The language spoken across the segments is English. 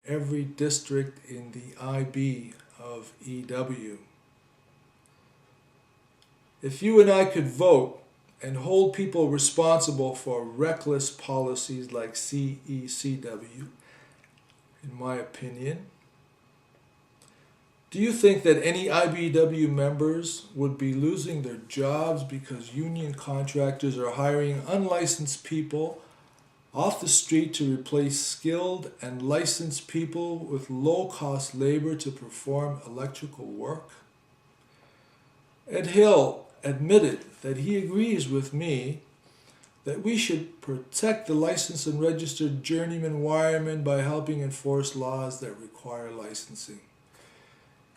every district in the IBEW. If you and I could vote and hold people responsible for reckless policies like CECW, in my opinion, do you think that any IBEW members would be losing their jobs because union contractors are hiring unlicensed people off the street to replace skilled and licensed people with low-cost labor to perform electrical work? Ed Hill admitted that he agrees with me that we should protect the licensed and registered journeyman wiremen by helping enforce laws that require licensing.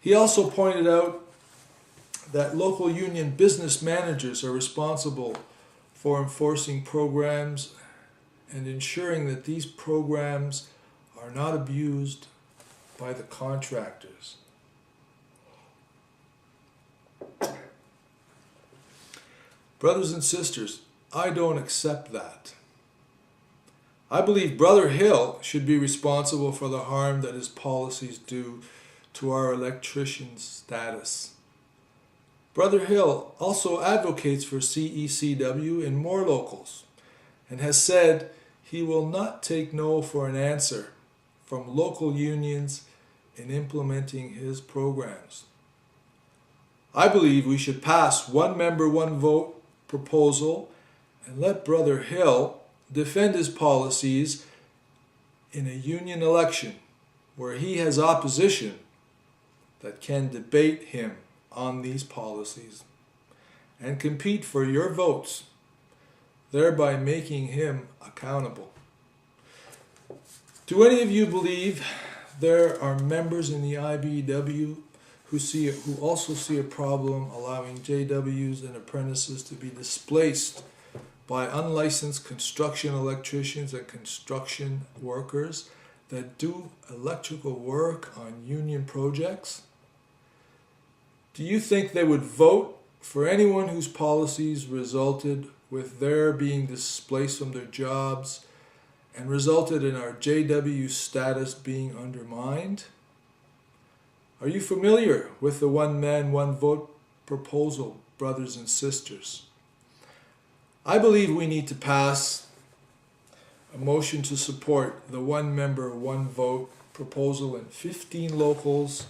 He also pointed out that local union business managers are responsible for enforcing programs and ensuring that these programs are not abused by the contractors. Brothers and sisters, I don't accept that. I believe Brother Hill should be responsible for the harm that his policies do to our electrician status. Brother Hill also advocates for CECW in more locals and has said he will not take no for an answer from local unions in implementing his programs. I believe we should pass one member, one vote proposal and let Brother Hill defend his policies in a union election where he has opposition that can debate him on these policies and compete for your votes, thereby making him accountable. Do any of you believe there are members in the IBEW who also see a problem allowing JWs and apprentices to be displaced by unlicensed construction electricians and construction workers that do electrical work on union projects? Do you think they would vote for anyone whose policies resulted with their being displaced from their jobs and resulted in our JW status being undermined? Are you familiar with the one man, one vote proposal, brothers and sisters? I believe we need to pass a motion to support the one member, one vote proposal in 15 locals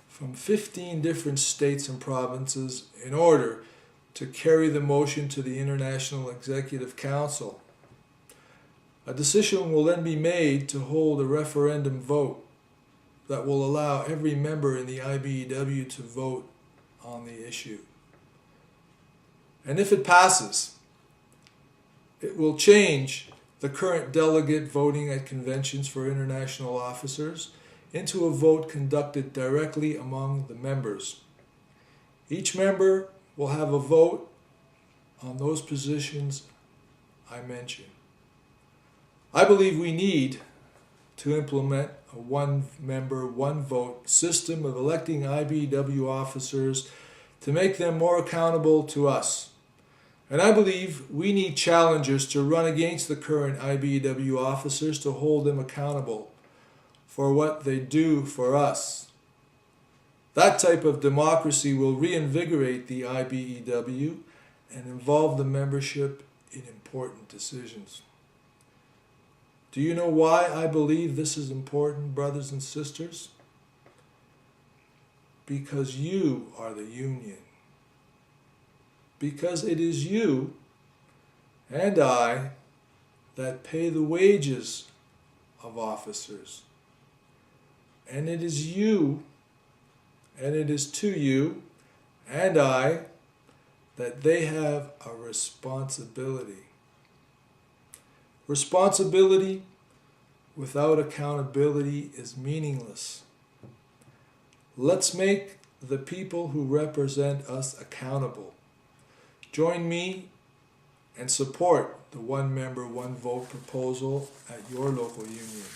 from 15 different states and provinces in order to carry the motion to the International Executive Council. A decision will then be made to hold a referendum vote that will allow every member in the IBEW to vote on the issue. And if it passes, it will change the current delegate voting at conventions for international officers into a vote conducted directly among the members. Each member will have a vote on those positions I mentioned. I believe we need to implement a one member, one vote system of electing IBEW officers to make them more accountable to us. And I believe we need challengers to run against the current IBEW officers to hold them accountable for what they do for us. That type of democracy will reinvigorate the IBEW and involve the membership in important decisions. Do you know why I believe this is important, brothers and sisters? Because you are the union. Because it is you and I that pay the wages of officers. And it is you, and it is to you and I that they have a responsibility. Responsibility without accountability is meaningless. Let's make the people who represent us accountable. Join me and support the one member, one vote proposal at your local union.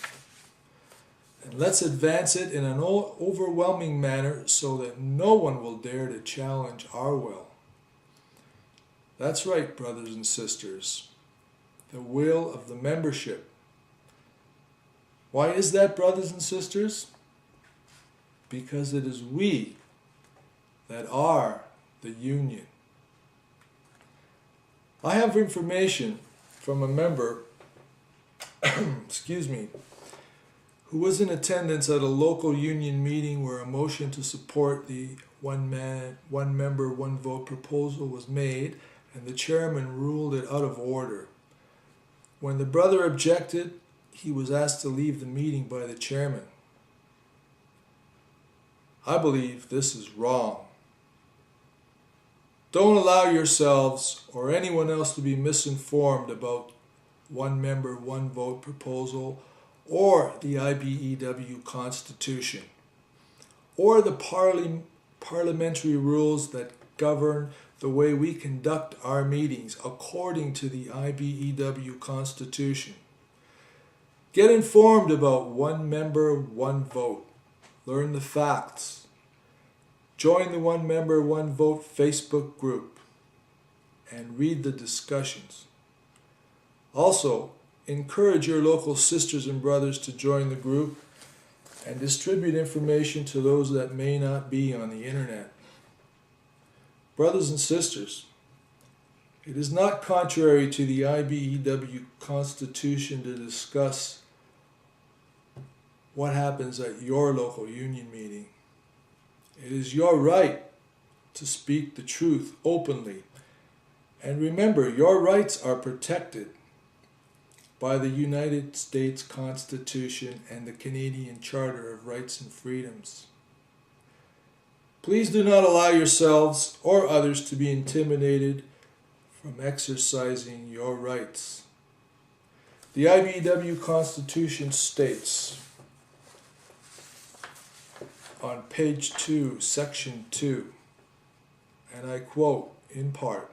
And let's advance it in an overwhelming manner so that no one will dare to challenge our will. That's right, brothers and sisters. The will of the membership Why is that, brothers and sisters? Because it is we that are the union. I have information from a member, excuse me, who was in attendance at a local union meeting where a motion to support the one member, one vote proposal was made, and the chairman ruled it out of order. When the brother objected, he was asked to leave the meeting by the chairman. I believe this is wrong. Don't allow yourselves or anyone else to be misinformed about one member, one vote proposal, or the IBEW Constitution, or the parliamentary rules that govern the way we conduct our meetings according to the IBEW Constitution. Get informed about one member, one vote. Learn the facts. Join the One Member, One Vote Facebook group and read the discussions. Also, encourage your local sisters and brothers to join the group and distribute information to those that may not be on the internet. Brothers and sisters, it is not contrary to the IBEW Constitution to discuss what happens at your local union meeting. It is your right to speak the truth openly. And remember, your rights are protected by the United States Constitution and the Canadian Charter of Rights and Freedoms. Please do not allow yourselves or others to be intimidated from exercising your rights. The IBEW Constitution states on page 2, section 2, and I quote in part,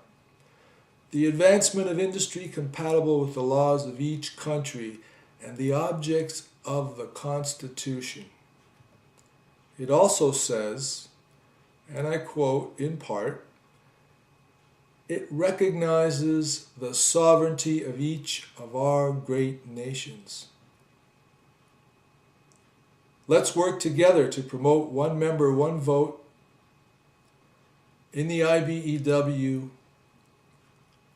"The advancement of industry compatible with the laws of each country and the objects of the Constitution." It also says, and I quote in part, "It recognizes the sovereignty of each of our great nations." Let's work together to promote one member, one vote in the IBEW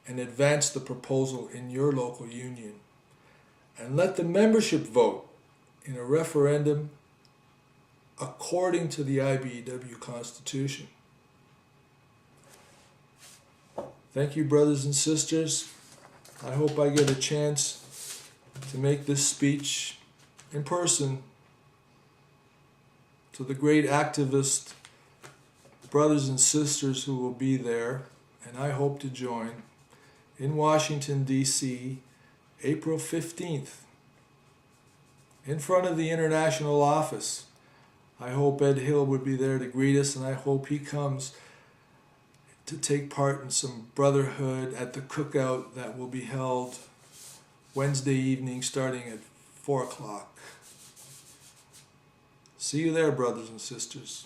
and advance the proposal in your local union. And let the membership vote in a referendum according to the IBEW Constitution. Thank you, brothers and sisters. I hope I get a chance to make this speech in person to the great activist brothers and sisters who will be there, and I hope to join, in Washington, D.C., April 15th, in front of the International Office. I hope Ed Hill would be there to greet us, and I hope he comes to take part in some brotherhood at the cookout that will be held Wednesday evening starting at 4 o'clock. See you there, brothers and sisters.